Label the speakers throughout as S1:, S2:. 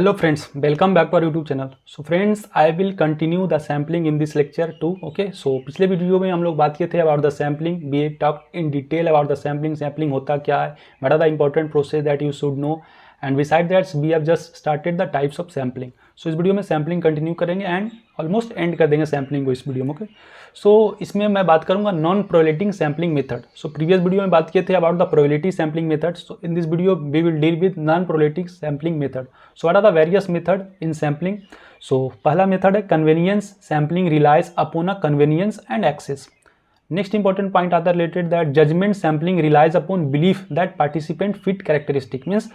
S1: Hello friends, welcome back to our YouTube channel. So friends, I will continue the sampling in this lecture too. Okay, so पिछले video में हम लोग बात किए थे about the sampling. We talked in detail about the sampling. Sampling होता क्या है? What are the important process that you should know? And beside that, we have just started the types of sampling. So इस video में sampling continue करेंगे and almost end कर देंगे sampling को इस वीडियो में. Okay. सो इसमें मैं बात करूंगा non probability sampling method. So previous video में बात किए थे about the probability sampling method. So in this video we will deal with non probability sampling method. So what are the various method in sampling. So पहला method है convenience sampling relies upon a convenience and access. Next important point आता है related that judgement sampling relies upon belief that participant fit characteristic. Means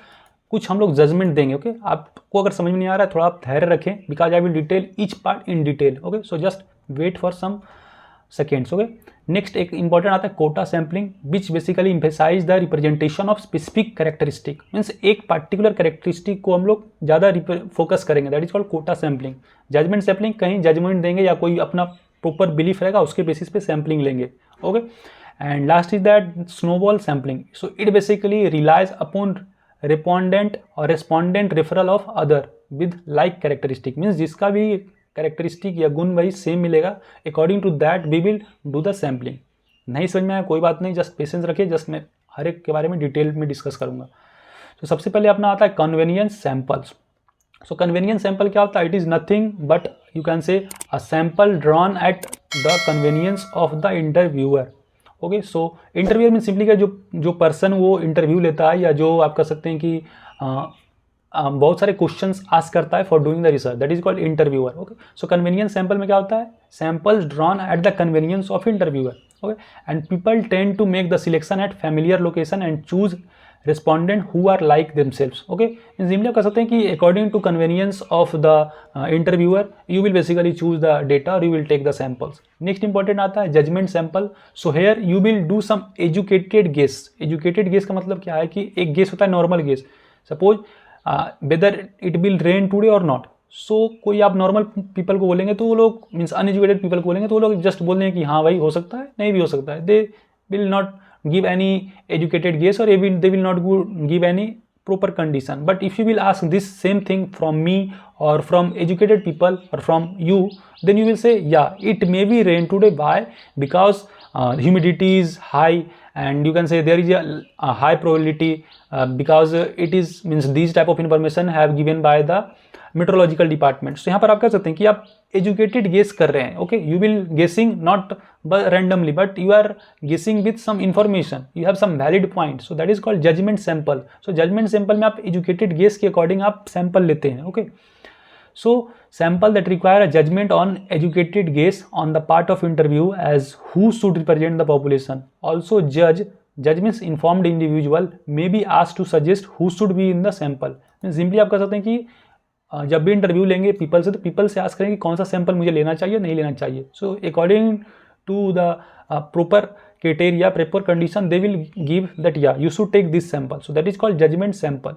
S1: कुछ हम लोग judgement देंगे. Okay आपको अगर समझ में नहीं आ रहा है थोड़ा आप धैर्य रखें because I will detail each part in detail. Okay so just wait for some seconds. Okay next एक इंपॉर्टेंट आता है quota sampling which basically emphasise the representation of specific characteristic. Means एक पार्टिकुलर कैरेक्टरिस्टिक को हम लोग ज़्यादा focus करेंगे. That is called quota sampling. Judgement sampling कहीं जजमेंट देंगे या कोई अपना प्रॉपर बिलीफ रहेगा उसके बेसिस पे सैम्पलिंग लेंगे. Okay and last is that snowball sampling. So it basically relies upon respondent और respondent referral of other with like characteristic. Means जिसका भी कैरेक्टरिस्टिक या गुण वही सेम मिलेगा according to that we will do the sampling. नहीं समझ में आया कोई बात नहीं, जस्ट पेशेंस रखिए. जस्ट मैं हर एक के बारे में डिटेल में डिस्कस करूंगा. तो सबसे पहले अपना आता है कन्वेनियंस सैम्पल्स. सो कन्वेनियंस सैम्पल क्या होता है? It is nothing but you can से a sample drawn at the convenience of the interviewer. Okay so interviewer mean simply क्या जो पर्सन वो इंटरव्यू लेता है या जो आप कह सकते हैं कि बहुत सारे क्वेश्चंस आस्क करता है for doing the research. That is called interviewer. Okay so convenience sample में क्या होता है? Samples drawn at the convenience of interviewer. Okay and people tend to make the selection at familiar location and choose respondent who are like themselves. Okay simply आप कह सकते हैं कि according to convenience of the interviewer you will basically choose the data और you will take the samples. Next important आता है judgement sample. So here you will do some educated guess. Educated guess का मतलब क्या है कि एक guess होता है normal guess. Suppose whether it will rain today और नॉट. सो कोई आप नॉर्मल पीपल को बोलेंगे तो वो लोग मीन्स अनएजुकेटेड पीपल को बोलेंगे तो वो लोग जस्ट बोल देंगे कि हाँ भाई हो सकता है नहीं भी हो सकता है. They will not give any educated guess और they will not give any proper condition. But if you will ask this same thing from me or from educated people or from you, then you will say yeah it may be rain today. Why? Because humidity is high and you can say there is a high probability because it is means these type of information have given by the meteorological department. तो यहाँ पर आप कह सकते हैं कि आप educated guess कर रहे हैं. Okay you will guessing not randomly but you are guessing with some information. You have some valid point. So that is called judgement sample. So judgement sample में आप एजुकेटेड गेस के according आप sample लेते हैं. Okay so sample that require a judgement on educated guess on the part of interview as who should represent the population. Also जज means informed individual may be asked to suggest who should be in the sample. Simply आप कह सकते हैं कि जब भी interview लेंगे people से तो पीपल से आस्क करेंगे कि कौन सा सैंपल मुझे लेना चाहिए नहीं लेना चाहिए. So according to the proper criteria proper condition they will give that या you should take this sample. So that is called judgement sample.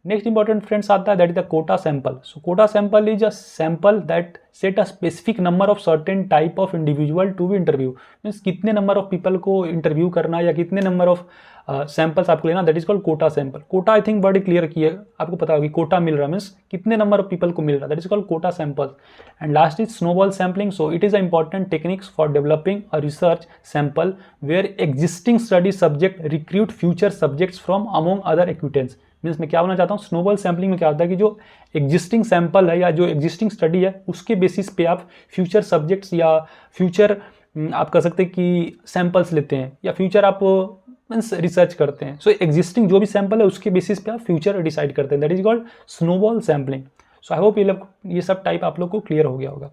S1: Next important friends आता है that is the quota sample. So quota sample is a sample that set a specific number of certain type of individual to be interview. Means कितने number of people को interview करना या कितने number of samples आपको लेना. That is called quota sample. Quota I think बड़ी clear की है आपको पता होगी कोटा मिल रहा है मीन्स कितने नंबर ऑफ पीपल को मिल रहा है. That is called quota sample. And last is snowball sampling. So it is a important techniques for developing a research sample where existing study subject recruit future subjects from among other acquaintances. Means मैं क्या बोलना चाहता हूँ snowball sampling में क्या होता है कि जो एग्जिस्टिंग सैंपल है या जो एग्जिस्टिंग स्टडी है उसके बेसिस पे आप फ्यूचर सब्जेक्ट्स या फ्यूचर आप कह सकते हैं कि सैंपल्स लेते हैं या फ्यूचर आप मीन्स रिसर्च करते हैं. सो एग्जिस्टिंग जो भी सैंपल है उसके बेसिस पे आप फ्यूचर डिसाइड करते हैं. That is called snowball sampling. So I hope ये सब टाइप आप लोग को क्लियर हो गया होगा.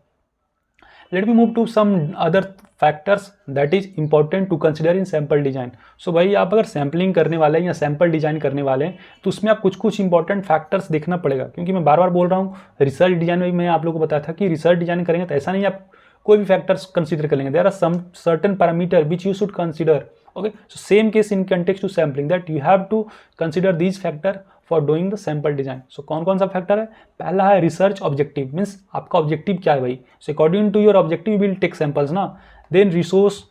S1: Let me move to some other factors that is important to consider in sample design. So भाई आप अगर सैम्पलिंग करने वाले हैं या सैंपल डिजाइन करने वाले हैं तो उसमें आप कुछ इंपॉर्टेंट फैक्टर्स देखना पड़ेगा. क्योंकि मैं बार बार बोल रहा हूँ रिसर्च डिजाइन में मैं आप लोगों को बताया था कि रिसर्च डिजाइन करेंगे तो ऐसा नहीं आप कोई भी फैक्टर्स कंसिडर कर लेंगे. There are some certain parameter which you should consider. Okay, so same case in context to sampling that you have to consider these factor for doing the sample design. So कौन सा factor है? पहला है research objective. Means आपका objective क्या है भाई. So according to your objective will take samples ना. देन रिसोर्स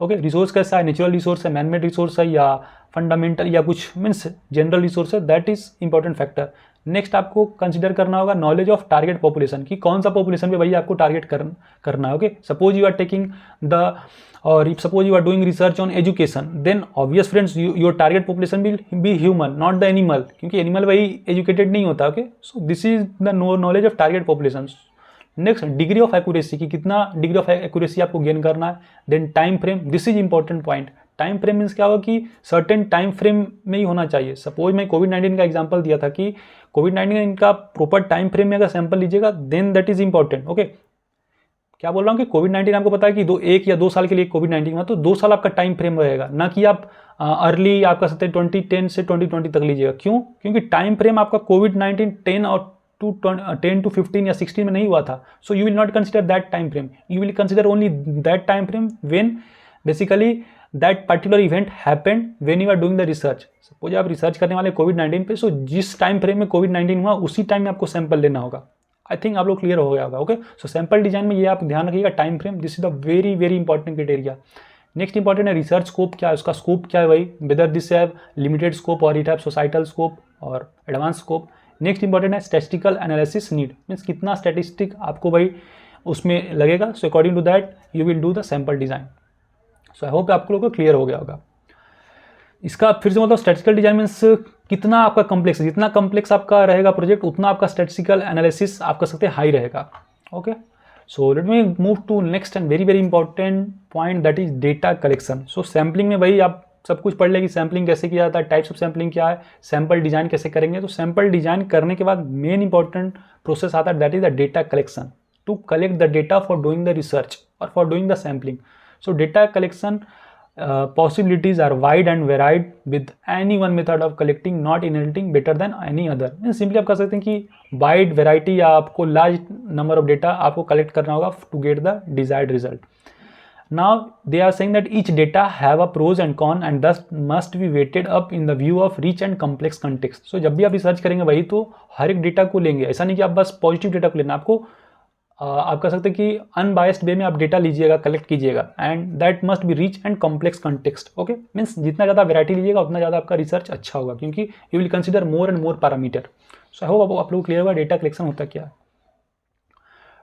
S1: ओके, रिसोर्स कैसा है, नेचुरल रिसोर्स है, मैनमेड रिसोर्स है, या फंडामेंटल या कुछ मीन्स जनरल रिसोर्स है, that is important factor. Next आपको कंसिडर करना होगा नॉलेज ऑफ टारगेट पॉपुलेशन, कि कौन सा पॉपुलेशन पे भैया आपको टारगेट करना है। Okay, suppose you are taking the और if suppose you are doing research on education, then obvious friends your target population will be human, not the animal, क्योंकि एनिमल वही एजुकेटेड नहीं होता। Okay, so this is the knowledge of target population. Next degree of accuracy, कि कितना degree of accuracy आपको gain करना है। Then time frame, this is important point. Time frame means क्या होगा कि सर्टेन टाइम फ्रेम में ही होना चाहिए। सपोज मैं कोविड-19 का एग्जांपल दिया था कि कोविड-19 का प्रॉपर टाइम फ्रेम में अगर सैंपल लीजिएगा then that is important. Okay, क्या बोल रहा हूँ कि कोविड-19 आपको पता है कि 1 या 2 साल के लिए कोविड-19 हुआ, तो 2 साल आपका टाइम फ्रेम रहेगा, ना कि आप अर्ली आप कह सकते हैं 2010 से 2020 तक लीजिएगा। क्यों? क्योंकि टाइम फ्रेम आपका कोविड-19 10 और 10 to 15 या 16 में नहीं हुआ था। So you will not consider that time frame, you will consider only that time frame when basically that particular event happened when you are doing the research. Suppose आप research करने वाले कोविड-19 पे, सो जिस टाइम फ्रेम में कोविड-19 हुआ उसी time में आपको सैंपल लेना होगा। आई थिंक आप लोग क्लियर हो गया होगा। ओके, सो सैंपल डिजाइन में ये आप ध्यान रखिएगा, time frame, this is the very very important criteria. Next important है रिसर्च स्कोप, क्या है उसका स्कोप क्या है भाई, whether this have limited scope और इट हैव सोसाइटल स्कोप और एडवांस स्कोप। नेक्स्ट इंपॉर्टेंट है स्टैटिस्टिकल एनालिसिस नीड, मीन्स कितना स्टैटिस्टिक आपको भाई उसमें लगेगा। So according to that you will do the sample design. So I hope आपको लोगों को क्लियर हो गया होगा। इसका फिर से मतलब स्टैटिस्टिकल डिजाइन मीन्स कितना आपका कॉम्प्लेक्स, जितना कॉम्प्लेक्स आपका रहेगा प्रोजेक्ट उतना आपका स्टैटिस्टिकल एनालिसिस आप कर सकते हैं हाई रहेगा। Okay, so let me move to next and very very important point, that is data collection. So sampling में भाई आप सब कुछ पढ़ लेंगे, सैम्पलिंग कैसे किया जाता है, टाइप्स ऑफ सैम्पलिंग क्या है, सैंपल डिजाइन कैसे करेंगे। तो सैंपल डिजाइन करने के बाद मेन इंपॉर्टेंट प्रोसेस आता है, that is the data collection, to collect the data for doing the research और for doing the sampling. So data collection possibilities are wide and varied with any one method of collecting not inheriting better than any other। Simply आप कह सकते हैं कि wide variety या आपको large number of data आपको collect करना होगा to get the desired result. Now they are saying that each data have a pros and con and thus must be weighted up in the view of rich and complex context. So जब भी आप research करेंगे वही तो हर एक data को लेंगे, ऐसा नहीं कि आप बस पॉजिटिव डेटा को लेना, आपको आप कह सकते हैं कि अनबायस्ड वे में आप डेटा लीजिएगा, कलेक्ट कीजिएगा, and that must be rich and complex context. Okay, means जितना ज़्यादा वैरायटी लीजिएगा उतना ज़्यादा आपका रिसर्च अच्छा होगा, क्योंकि you will consider more and more parameter. So I hope आप लोग क्लियर होगा डेटा कलेक्शन होता क्या है।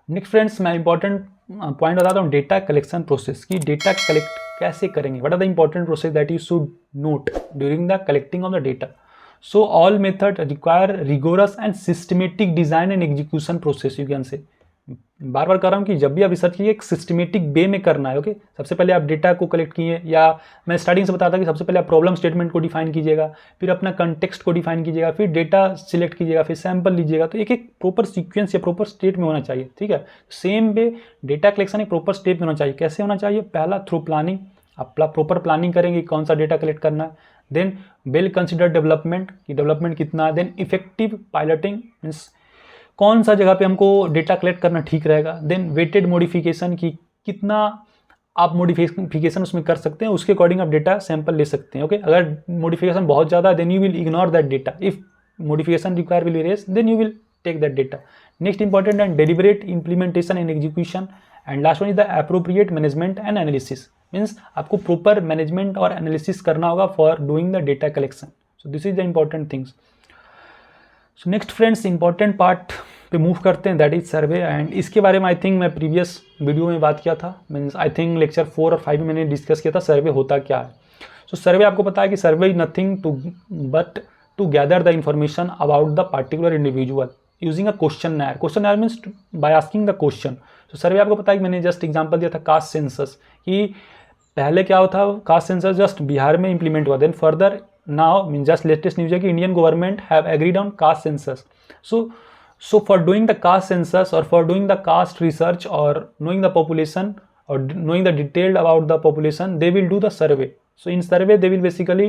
S1: नेक्स्ट फ्रेंड्स, मैं इंपॉर्टेंट पॉइंट बताता हूँ डेटा कलेक्शन प्रोसेस, की डेटा कलेक्ट कैसे करेंगे, what are the important process that you should note during the collecting of the data. So all method require rigorous and systematic design and execution process. You can say बार बार कर रहा हूँ कि जब भी आप रिसर्च कीजिए एक सिस्टमेटिक वे में करना है। ओके, सबसे पहले आप डेटा को कलेक्ट किए, या मैं स्टार्टिंग से बताता कि सबसे पहले आप प्रॉब्लम स्टेटमेंट को डिफाइन कीजिएगा, फिर अपना कंटेक्स्ट को डिफाइन कीजिएगा, फिर डेटा सिलेक्ट कीजिएगा, फिर सैंपल लीजिएगा। तो एक एक प्रॉपर सीक्वेंस या प्रॉपर स्टेट में होना चाहिए। ठीक है, सेम वे डेटा कलेक्शन एक प्रॉपर स्टेप में होना चाहिए। कैसे होना चाहिए? पहला थ्रू प्लानिंग, आप प्रॉपर प्लानिंग करेंगे कौन सा डेटा कलेक्ट करना है। देन वेल कंसिडर्ड डेवलपमेंट, कि डेवलपमेंट कितना है। देन इफेक्टिव पायलटिंग, मीन्स कौन सा जगह पे हमको डेटा कलेक्ट करना ठीक रहेगा। देन वेटेड मॉडिफिकेशन, की कितना आप मॉडिफिकेशन उसमें कर सकते हैं, उसके अकॉर्डिंग आप डेटा सैंपल ले सकते हैं। ओके, अगर मॉडिफिकेशन बहुत ज़्यादा है then you will ignore that data, if modification require will erase then you will take that data. Next important and deliberate implementation and execution, and last one is the appropriate management and analysis, means आपको proper management और analysis करना होगा for doing the data collection. So this is the important things. So next friends, important part पे move करते हैं, that is survey. And इसके बारे में आई थिंक मैं प्रीवियस वीडियो में बात किया था, मीन्स आई थिंक लेक्चर 4 और 5 में मैंने डिस्कस किया था सर्वे होता क्या है। सो सर्वे आपको पता है कि survey is nothing to but to gather the information about the particular individual using a questionnaire. Questionnaire means by asking the question. So survey आपको पता है कि मैंने जस्ट एग्जाम्पल दिया था कास्ट सेंसस, कि पहले क्या होता था, कास्ट सेंसस जस्ट बिहार में इंप्लीमेंट हुआ, then further now mean just latest news है कि Indian government have agreed on caste census. So for doing the caste census or for doing the caste research or knowing the population or knowing the detail about the population, they will do the survey. So in survey they will basically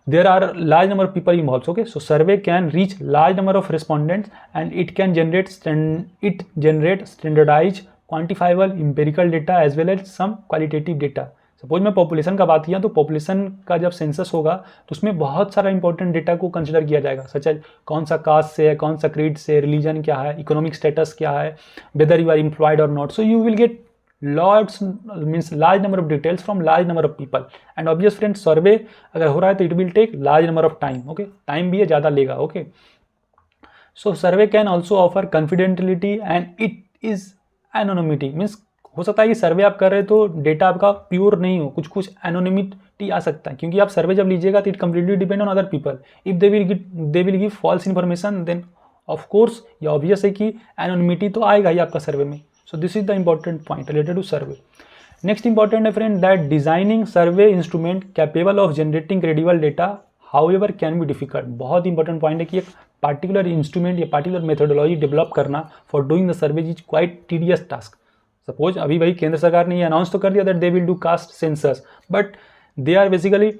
S1: there are large number of people involved. Okay, so survey can reach large number of respondents and it can generate standardized quantifiable empirical data as well as some qualitative data. Suppose मैं population का बात किया तो population का जब census होगा तो उसमें बहुत सारा इंपॉर्टेंट डेटा को कंसिडर किया जाएगा, सच एज कौन सा कास्ट से है, कौन सा क्रीड से, रिलीजन क्या है, इकोनॉमिक स्टेटस क्या है, वेदर यू आर एम्प्लॉयड और not. So you will get lots means large number of details from large number of people and obvious friends survey अगर हो रहा है तो it will take large number of time, okay, time भी है ज़्यादा लेगा, okay. So survey can also offer confidentiality and it is anonymity, means हो सकता है कि सर्वे आप कर रहे हो तो डेटा आपका प्योर नहीं हो, कुछ कुछ एनोनिमिटी आ सकता है, क्योंकि आप सर्वे जब लीजिएगा तो it completely depend on other people. If they will give false information then of course ये ऑब्वियस है कि एनोनिमिटी तो आएगा ही आपका सर्वे में। So this is the important point related to survey. Next important है friend that designing survey instrument capable of generating credible data however can be difficult. बहुत इंपॉर्टेंट पॉइंट है कि एक पार्टिकुलर इंस्ट्रूमेंट या पार्टिकुलर मेथोडोलॉजी डेवलप करना for doing the survey is quite tedious task. Suppose अभी भाई केंद्र सरकार ने ये अनाउंस तो कर दिया that they will do caste census, but they are basically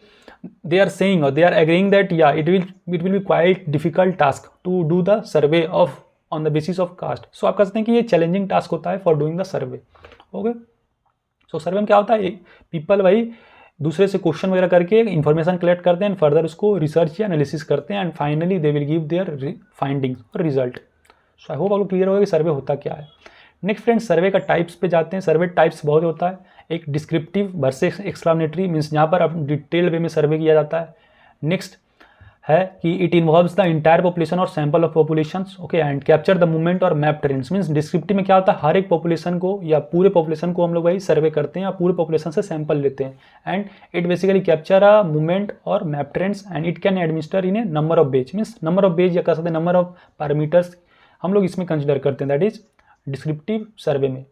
S1: they are saying or they are agreeing that yeah it will be quite difficult task to do the survey of on the basis of caste। so आप कह सकते हैं कि ये challenging task होता है for doing the survey, okay. So survey में क्या होता है, पीपल भाई दूसरे से क्वेश्चन वगैरह करके इन्फॉर्मेशन कलेक्ट करते हैं, फर्दर उसको रिसर्च या एनालिसिस करते हैं and finally they will give their findings और रिजल्ट। सो आई होप आपको क्लियर होगा कि सर्वे होता क्या है। नेक्स्ट फ्रेंड्स सर्वे का टाइप्स पे जाते हैं। सर्वे टाइप्स बहुत होता है, एक डिस्क्रिप्टिव वर्सेस एक्सप्लेनेटरी, मीन्स यहाँ पर अब डिटेल वे में सर्वे किया जाता है। नेक्स्ट है कि it involves the entire population और sample of populations, okay, and capture the movement और मैप ट्रेंड्स। मीन्स डिस्क्रिप्टिव में क्या होता है, हर एक पॉपुलेशन को या पूरे पॉपुलेशन को हम लोग वही सर्वे करते हैं या पूरे पॉपुलेशन से सैंपल लेते हैं and it basically capture a movement और map trends and it can administer in a number of ways, means number of ways या कह सकते हैं नंबर ऑफ पैरामीटर्स हम लोग इसमें कंसिडर करते हैं, दैट इज डिस्क्रिप्टिव सर्वे में।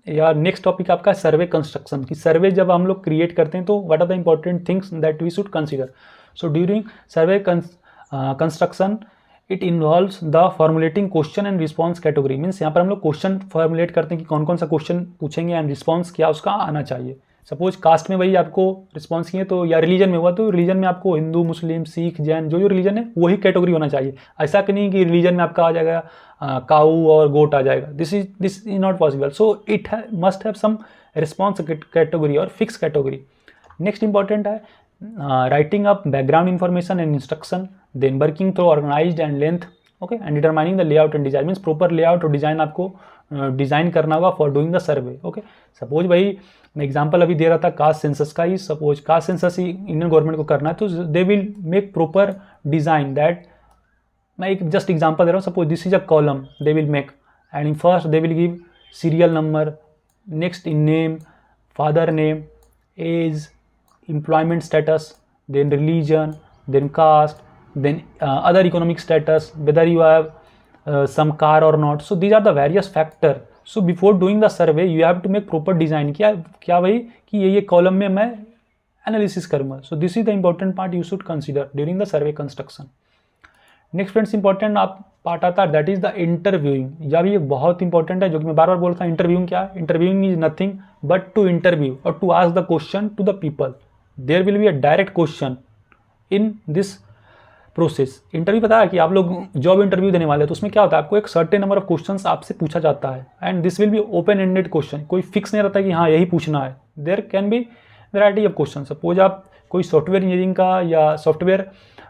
S1: या नेक्स्ट टॉपिक आपका सर्वे कंस्ट्रक्शन की। सर्वे जब हम लोग क्रिएट करते हैं तो what are the important things that we should consider. So during survey construction it involves the formulating question and response category, means यहाँ पर हम लोग क्वेश्चन फॉर्मुलेट करते हैं कि कौन कौन सा क्वेश्चन पूछेंगे एंड रिस्पॉन्स क्या उसका आना चाहिए। सपोज कास्ट में वही आपको रिस्पॉन्स किए तो, या रिलीजन में हुआ तो रिलीजन में आपको हिंदू मुस्लिम सिख जैन जो रिलीजन है वही कैटेगरी होना चाहिए। ऐसा कि नहीं कि रिलीजन में आपका आ जाएगा काऊ और गोट आ जाएगा, this is not possible. So it must have some response category और फिक्स कैटेगरी। नेक्स्ट इंपॉर्टेंट है writing up background information and instruction, then working through organized and length, okay, and determining the layout and design, means proper layout और design आपको design करना होगा for doing the survey, okay. Suppose भाई मैं example अभी दे रहा था caste census का ही, सपोज कास्ट सेंसस ही इंडियन गवर्नमेंट को करना है तो they will make proper design that, मैं एक जस्ट एग्जांपल दे रहा हूँ, suppose this is a column they will make and in first they will give serial number, next in name, father name, age, employment status, then religion, then caste, then other economic status, whether you have some car or not. So these are the various factor. So before doing the survey you have to make proper design। क्या भाई कि ये column में मैं analysis करूँगा। सो this is the important part you should consider during the survey construction. Next friends important आप part आता है दैट इज द इंटरव्यूइंग। या भी ये बहुत इंपॉर्टेंट है जो कि मैं बार बार बोलता हूँ। इंटरव्यूइंग क्या है, interviewing is nothing but to interview और to ask the question to the people. There will be a direct question in this process. Interview पता है कि आप लोग जॉब इंटरव्यू देने वाले हैं तो उसमें क्या होता है, आपको एक सर्टेन नंबर ऑफ क्वेश्चंस आपसे पूछा जाता है and this will be open ended question, कोई फिक्स नहीं रहता कि हाँ यही पूछना है। There can be variety of question. Suppose आप कोई सॉफ्टवेयर इंजीनियरिंग का या सॉफ्टवेयर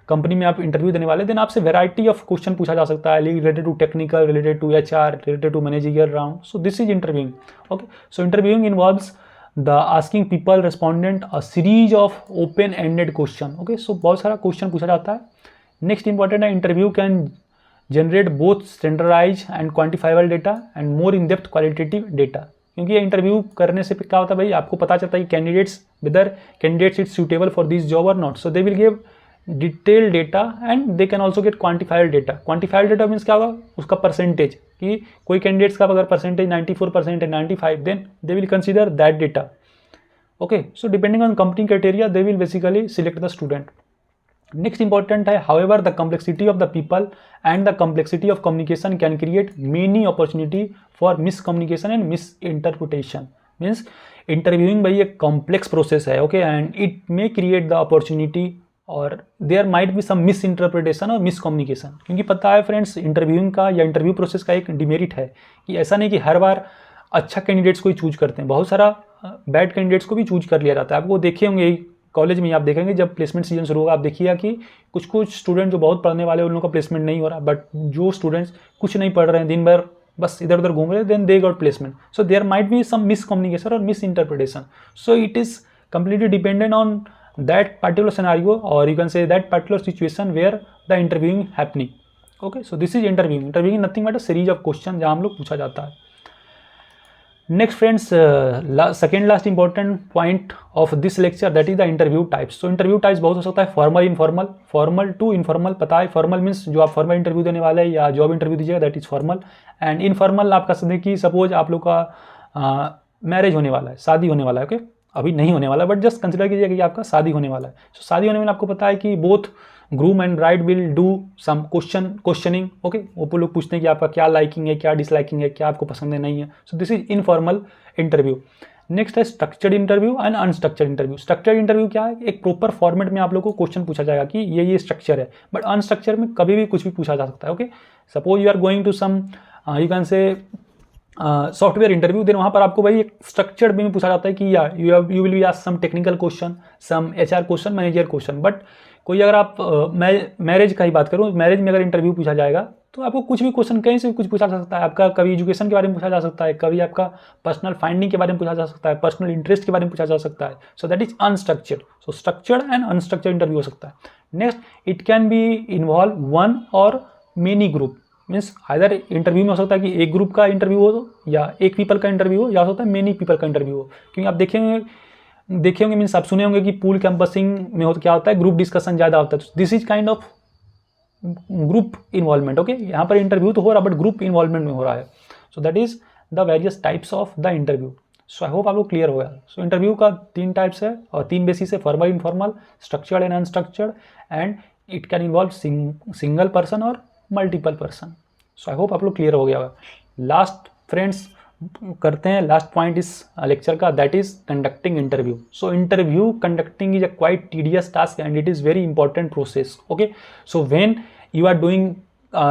S1: कंपनी में आप इंटरव्यू देने वाले, देन आपसे वैरायटी ऑफ क्वेश्चन पूछा जा सकता है related to technical, related to HR, related to managerial round. So this is interviewing, okay. So interviewing involves the asking people respondent a series of open ended question, okay. So बहुत सारा question पूछा जाता है। Next important है interview can generate both standardize and quantifiable data and more in depth qualitative data. क्योंकि ये interview करने से क्या होता है भाई, आपको पता चलता है कि candidates whether candidates is suitable for this job और not. So they will give detail data and they can also get quantified data. Quantified data means क्या होगा, उसका परसेंटेज, कि कोई कैंडिडेट्स का अगर परसेंटेज 94% है 95, then they will consider that data, okay. So depending on company criteria they will basically select the student. Next important है however the complexity of the people and the complexity of communication can create many opportunity for miscommunication and mis interpretation. Means interviewing भाई एक complex process है, okay, and it may create the opportunity और there might be some mis interpretation और mis communication. क्योंकि पता है friends interviewing का या इंटरव्यू प्रोसेस का एक डिमेरिट है कि ऐसा नहीं कि हर बार अच्छा कैंडिडेट्स को ही चूज करते हैं, बहुत सारा बैड कैंडिडेट्स को भी चूज कर लिया जाता है। आपको देखे होंगे कॉलेज में, आप देखेंगे जब प्लेसमेंट सीजन शुरू होगा आप देखिएगा कि कुछ स्टूडेंट जो बहुत पढ़ने वाले हैं उन लोगों का प्लेसमेंट नहीं हो रहा, बट जो स्टूडेंट्स कुछ नहीं पढ़ रहे हैं, दिन भर बस इधर उधर घूम रहे, then they got placement. So there might be some miscommunication और mis interpretation. So it is completely dependent on that particular scenario, or you can say that particular situation where the interviewing happening. Okay, so this is interviewing. Interviewing nothing but a series of question जहाँ हम लोग पूछा जाता है. Next friends, second last important point of this lecture, that is the interview types. So interview types बहुत हो सकता है, formal, informal, formal to informal. पता है formal means जो आप formal interview देने वाले हैं या जॉब इंटरव्यू दीजिएगा, that is formal. and informal आप कह सकते हैं कि सपोज आप लोग का मैरिज होने वाला है, शादी होने वाला है. ओके, अभी नहीं होने वाला, बट जस्ट कंसिडर कीजिए कि आपका शादी होने वाला है. तो शादी होने में आपको पता है कि both groom and bride will do some questioning. Okay, वो लोग पूछते हैं कि आपका क्या लाइकिंग है, क्या डिसलाइकिंग है, क्या आपको पसंद है, नहीं है. So this is informal interview. Next है structured interview and unstructured interview. Structured interview क्या है, एक प्रॉपर फॉर्मेट में आप लोगों को क्वेश्चन पूछा जाएगा कि ये स्ट्रक्चर है. बट अनस्ट्रक्चर में कभी भी कुछ भी पूछा जा सकता है. Okay, suppose you are going to some you can say software interview, then वहाँ पर आपको भाई एक स्ट्रक्चर्ड वे में पूछा जाता है कि you will be asked some technical question, some HR question, manager question. But कोई अगर आप मैरिज का ही बात करूँ, मैरिज में अगर इंटरव्यू पूछा जाएगा तो आपको कुछ भी क्वेश्चन कहीं से भी कुछ पूछा जा सकता है. आपका कभी एजुकेशन के बारे में पूछा जा सकता है, कभी आपका पर्सनल फाइंडिंग के बारे में पूछा जा सकता है, पर्सनल इंटरेस्ट के बारे में पूछा जा सकता है. So that is unstructured. So structured and unstructured interview हो सकता है. Next, it can be involve one और many group. Means either interview में हो सकता है कि एक ग्रुप का इंटरव्यू हो या एक पीपल का इंटरव्यू हो, या हो सकता है मेनी पीपल का इंटरव्यू हो. क्योंकि आप देखे होंगे मीन्स आप सुने होंगे कि पूल कैंपसिंग में हो तो क्या होता है, ग्रुप डिस्कशन ज़्यादा होता है. This is kind of group involvement. Okay, यहाँ पर इंटरव्यू तो हो रहा है बट ग्रुप इन्वॉल्वमेंट में हो रहा है. So that is the various types of the interview. So I hope आप लोग क्लियर हो गया. सो इंटरव्यू का 3 टाइप्स है और 3 बेसिस है, formal, informal, structured and unstructured. And it can involve single person और multiple person. So I hope आप लोग क्लियर हो गया होगा. लास्ट फ्रेंड्स करते हैं लास्ट पॉइंट इस लेक्चर का, that is conducting interview. So interview conducting is a quite tedious task and it is very important process. Okay, so when you are doing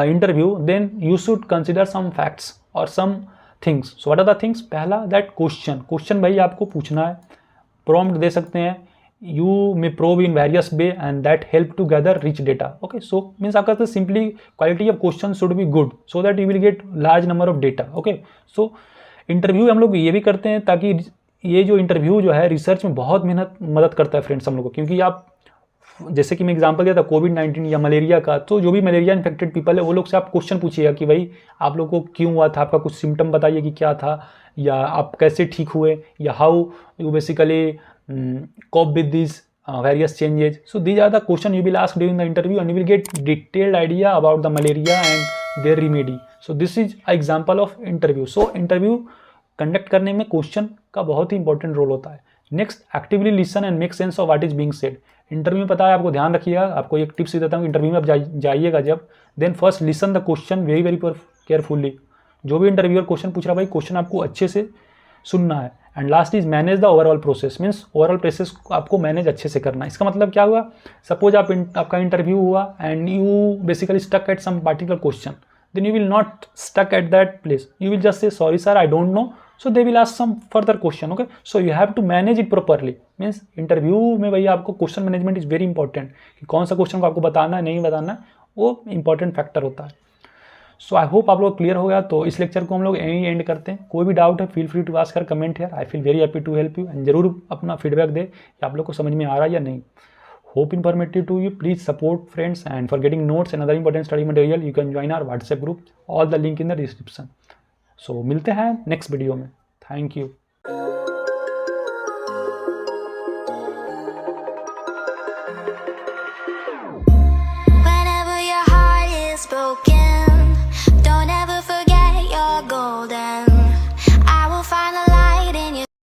S1: interview, then you should consider some facts or some things. So what are the things? पहला, that question भाई आपको पूछना है, prompt दे सकते हैं. You may probe in various way and that help to gather rich data. Okay, so means आपका तो simply quality of question should be good so that you will get large number of data. Okay, so interview हम लोग ये भी करते हैं ताकि ये जो इंटरव्यू जो है रिसर्च में बहुत मदद करता है फ्रेंड्स हम लोग को. क्योंकि आप जैसे कि मैं एग्जांपल दिया था कोविड-19 या मलेरिया का, तो जो भी मलेरिया इन्फेक्टेड पीपल है वो लोग से आप क्वेश्चन पूछिएगा कि भाई आप लोग को क्यों हुआ था, आपका कुछ सिम्टम बताइए कि क्या था, या आप कैसे ठीक हुए, या how you basically cope with these various changes. So these are the question you will ask during the interview and you will get detailed idea about the malaria and their remedy. So this is an example of interview. So interview conduct करने में question का बहुत ही important role होता है. Next, actively listen and make sense of what is being said. Interview में पता है आपको ध्यान रखिएगा, आपको एक टिप्स देता हूँ. इंटरव्यू में आप जाइएगा जब, then first listen the question very very carefully. जो भी इंटरव्यूअर क्वेश्चन पूछ रहा है भाई क्वेश्चन आपको अच्छे से सुनना है. And last is manage the overall process. Means overall process आपको मैनेज अच्छे से करना है. इसका मतलब क्या हुआ, सपोज आपका इंटरव्यू हुआ and you basically stuck at some particular question, then you will not stuck at that place. You will just say sorry sir I don't know, so they will ask some further question. Okay, so you have to manage it properly. Means interview में भैया आपको question management is very important, कि कौन सा question को आपको बताना है नहीं बताना है, वो इंपॉर्टेंट फैक्टर होता है. सो आई होप आप लोग क्लियर हो गया. तो इस लेक्चर को हम लोग यहीं एंड करते हैं. कोई भी डाउट है फील फ्री टू आस्क कर comment here. I feel very happy to help you. And जरूर अपना फीडबैक दे कि आप लोग को समझ में आ रहा है या नहीं. Hope informative to you. Please support friends, and for getting notes and other important study material you can join our WhatsApp group. All the link in the description. So मिलते हैं next video में. Thank you.